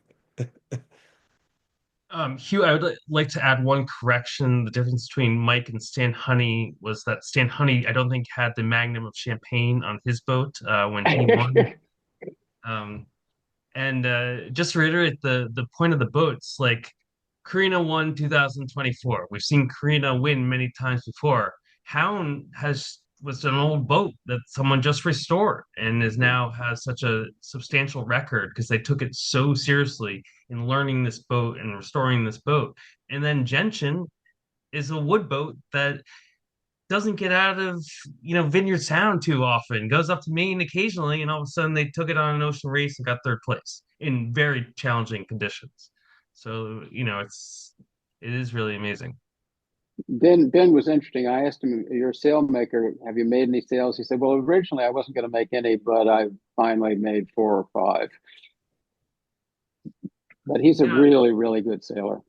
Hugh, I would like to add one correction. The difference between Mike and Stan Honey was that Stan Honey, I don't think, had the Magnum of Champagne on his boat when he won. Um, and just to reiterate the point of the boats, like Karina won 2024. We've seen Karina win many times before. Hound was an old boat that someone just restored and is now has such a substantial record because they took it so seriously in learning this boat and restoring this boat. And then Gentian is a wood boat that doesn't get out of Vineyard Sound too often. Goes up to Maine occasionally, and all of a sudden they took it on an ocean race and got third place in very challenging conditions. So it is really amazing. Ben was interesting. I asked him, "You're a sailmaker. Have you made any sales?" He said, "Well, originally I wasn't going to make any, but I finally made 4 or 5." But he's a Yeah, really, really good sailor.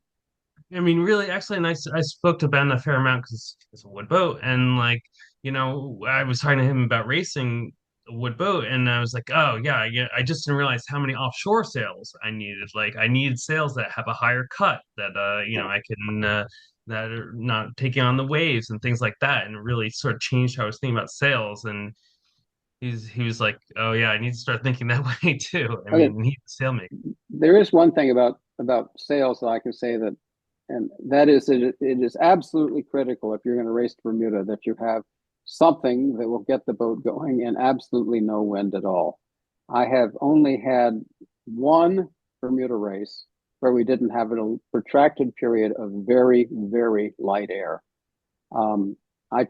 I mean, really, actually, and I spoke to Ben a fair amount because it's a wood boat, and I was talking to him about racing a wood boat, and I was like, oh yeah, I just didn't realize how many offshore sails I needed. Like, I needed sails that have a higher cut that Yeah. I can that are not taking on the waves and things like that, and it really sort of changed how I was thinking about sails. And he was like, oh yeah, I need to start thinking that way too. I Okay, mean, he's a sailmaker. there is one thing about sales that I can say that, and that is that it is absolutely critical if you're going to race to Bermuda that you have something that will get the boat going and absolutely no wind at all. I have only had one Bermuda race where we didn't have a protracted period of very, very light air. Um, I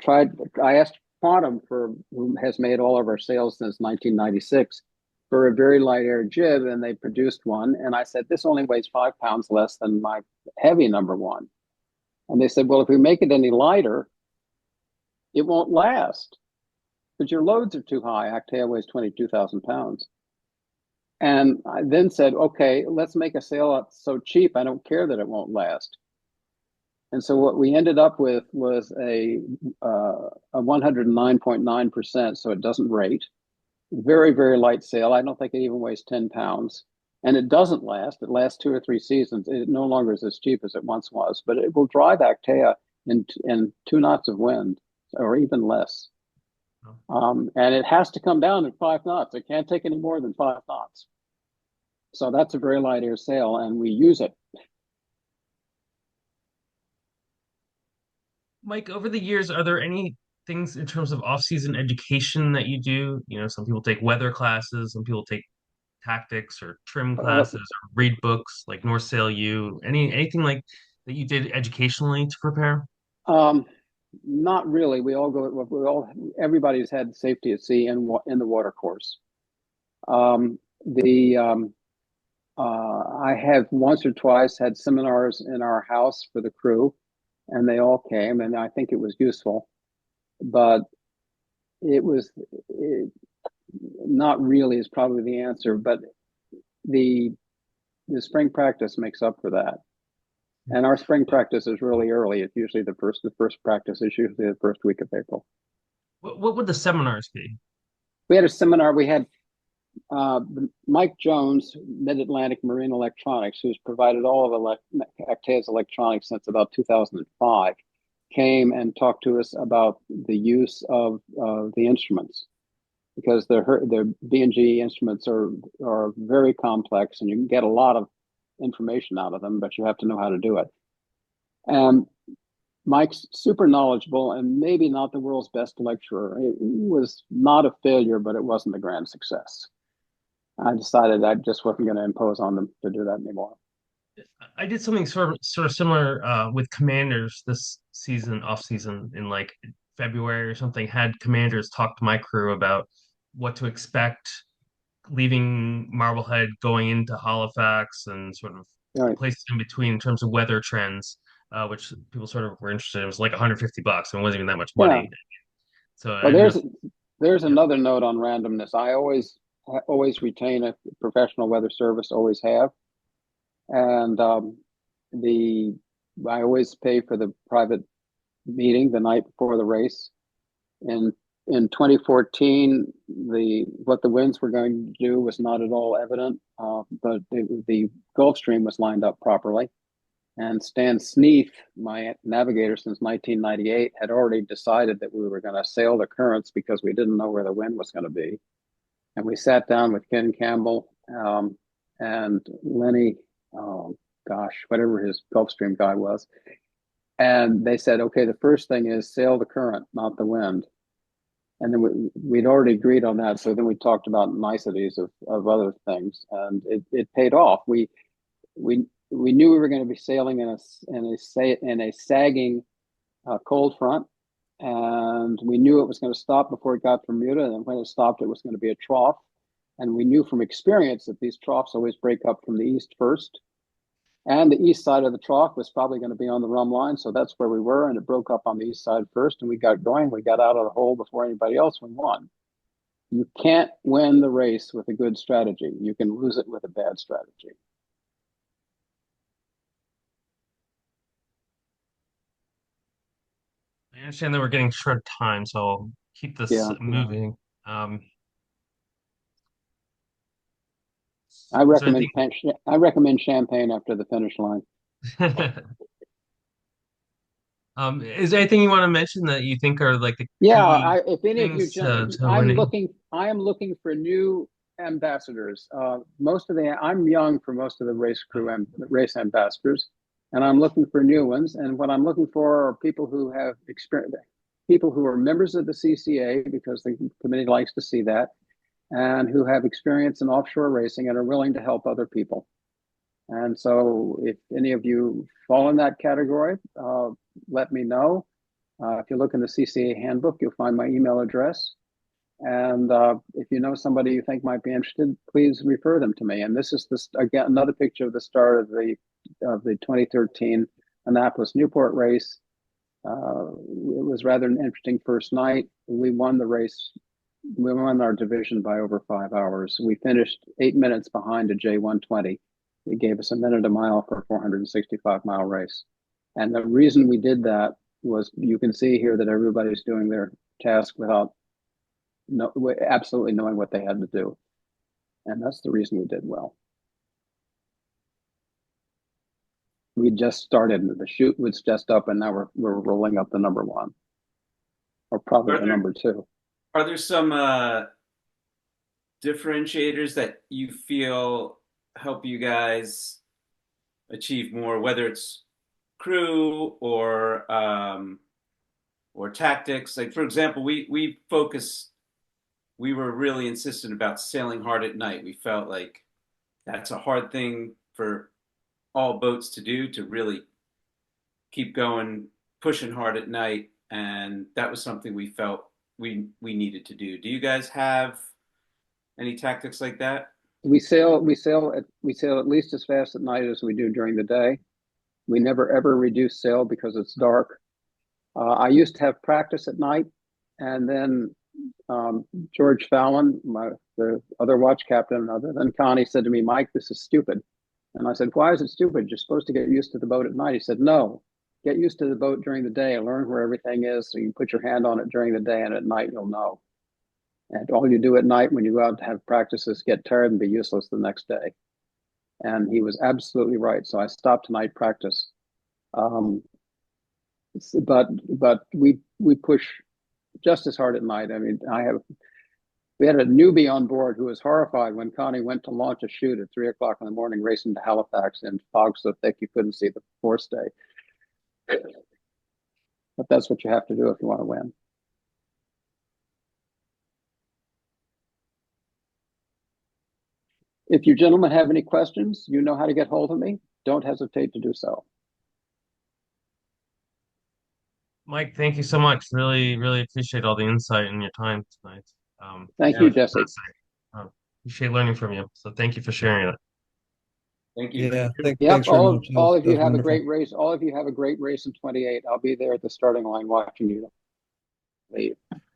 asked Quantum, who has made all of our sales since 1996, for a very light air jib, and they produced one. And I said, this only weighs 5 pounds less than my heavy number one. And they said, well, if we make it any lighter, it won't last because your loads are too high. Actea weighs 22,000 pounds. And I then said, okay, let's make a sail so cheap, I don't care that it won't last. And so what we ended up with was a 109.9%, so it doesn't rate. Very, very light sail. I don't think it even weighs 10 pounds. And it doesn't last. It lasts 2 or 3 seasons. It no longer is as cheap as it once was, but it will drive Actea in 2 knots of wind or even less. And it has to come down at 5 knots. It can't take any more than 5 knots. So that's a very light air sail, and we use it. Mike, over the years, are there any things in terms of off-season education that you do? You know, some people take weather classes, some people take tactics or trim Uh, classes or read books like North Sail U. Anything like that you did educationally to prepare? um, Not really. Everybody's had safety at sea in the water course. The I have once or twice had seminars in our house for the crew, and they all came, and I think it was useful, but it was not really is probably the answer. But the the spring practice makes up for that, and our spring practice is really early. It's usually the first practice is usually the first week of April. What would the seminars be? We had a seminar. We had uh, Mike Jones, Mid Atlantic Marine Electronics, who's provided all of Actea's electronics since about 2005, came and talked to us about the use of the instruments because the B&G instruments are very complex and you can get a lot of information out of them, but you have to know how to do it. And Mike's super knowledgeable and maybe not the world's best lecturer. It was not a failure, but it wasn't a grand success. I decided I just wasn't going to impose on them to do that anymore. I did something sort of similar with commanders this season, off season in like February or something. Had commanders talk to my crew about what to expect leaving Marblehead, going into Halifax, and sort of All the right. places in between in terms of weather trends, which people sort of were interested in. It was like $150, and it wasn't even that much Yeah. money. So I Well, ended up, there's yeah. another note on randomness. I always retain a professional weather service, always have, and the I always pay for the private meeting the night before the race. In in 2014, what the winds were going to do was not at all evident, but the Gulf Stream was lined up properly. And Stan Sneath, my navigator since 1998, had already decided that we were going to sail the currents because we didn't know where the wind was going to be. And we sat down with Ken Campbell and Lenny, oh gosh, whatever his Gulfstream guy was. And they said, okay, the first thing is sail the current, not the wind. And then we'd already agreed on that. So then we talked about niceties of other things, and it paid off. We knew we were going to be sailing in a sagging cold front, and we knew it was going to stop before it got to Bermuda. And when it stopped, it was going to be a trough. And we knew from experience that these troughs always break up from the east first. And the east side of the trough was probably going to be on the rum line. So that's where we were. And it broke up on the east side first. And we got going. We got out of the hole before anybody else. We won. You can't win the race with a good strategy. You can lose it with a bad strategy. I understand that we're getting short time, so I'll keep this Yeah. moving. Um, I is there recommend anything? I recommend champagne after the finish line. Is there anything you want to mention that you think are like the Yeah, key if any of you things gentlemen, to winning? I am looking for new ambassadors. I'm young for most of the race crew and race ambassadors, and I'm looking for new ones. And what I'm looking for are people who have experience, people who are members of the CCA because the committee likes to see that, and who have experience in offshore racing and are willing to help other people. And so, if any of you fall in that category, let me know. If you look in the CCA handbook, you'll find my email address. And if you know somebody you think might be interested, please refer them to me. And this is this again another picture of the start of the 2013 Annapolis Newport race. It was rather an interesting first night. We won the race. We won our division by over 5 hours. We finished 8 minutes behind a J120. It gave us a minute a mile for a 465-mile race. And the reason we did that was you can see here that everybody's doing their task without absolutely knowing what they had to do. And that's the reason we did well. We just started, the chute was just up, and now we're rolling up the number one, or probably the number two. Are there some differentiators that you feel help you guys achieve more, whether it's crew or tactics? Like, for example, we were really insistent about sailing hard at night. We felt like that's a hard thing for all boats to do, to really keep going, pushing hard at night. And that was something we felt we needed to do. Do you guys have any tactics like that? We sail at least as fast at night as we do during the day. We never ever reduce sail because it's dark. I used to have practice at night, and then George Fallon, the other watch captain other than Connie, said to me, "Mike, this is stupid." And I said, "Why is it stupid? You're supposed to get used to the boat at night." He said, "No, get used to the boat during the day and learn where everything is so you can put your hand on it during the day, and at night you'll know. And all you do at night when you go out to have practice is get tired and be useless the next day." And he was absolutely right. So I stopped night practice. Um, but we push just as hard at night. I mean, we had a newbie on board who was horrified when Connie went to launch a chute at 3 o'clock in the morning, racing to Halifax in fog so thick you couldn't see the forestay. But that's what you have to do if you want to win. If you gentlemen have any questions, you know how to get hold of me. Don't hesitate to do so. Mike, thank you so much. Really, really appreciate all the insight and your time tonight. Thank Yeah, you, it was Jesse. fantastic. Appreciate learning from you. So thank you for sharing it. Thank you. Yeah, Yep, thanks very much. all of That you was have a wonderful. great race. All of you have a great race in 28. I'll be there at the starting line watching you leave.